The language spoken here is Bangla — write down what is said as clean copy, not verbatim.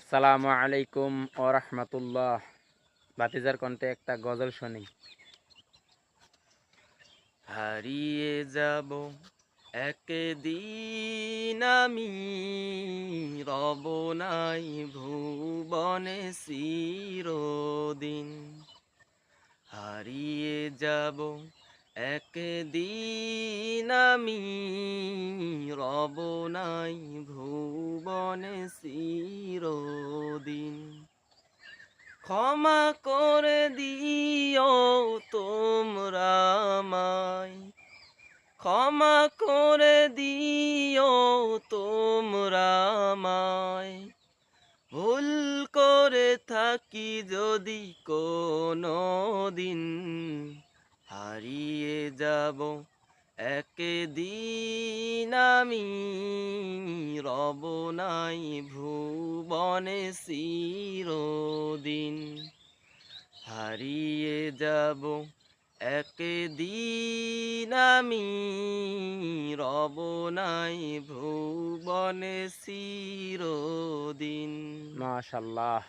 আসসালামু আলাইকুম ও রাহমাতুল্লাহ। বাতিজার কণ্ঠে একটা গজল শুনি। হারিয়ে যাব একদিন আমি, রব নাই ভুবনে চিরদিন। হারিয়ে যাব একদিন আমি, রব নাই ভুবনে চিরদিন। ক্ষমা করে দিও তোমরা আমায়, ক্ষমা করে দিও তোমরা আমায়। ভুল করে থাকি যদি কোনো দিন, হারিয়ে যাব একদিন আমি, রব নাই ভুবনে চিরদিন। হারিয়ে যাব একদিন আমি, রব নাই ভুবনে চিরদিন। মাশাআল্লাহ।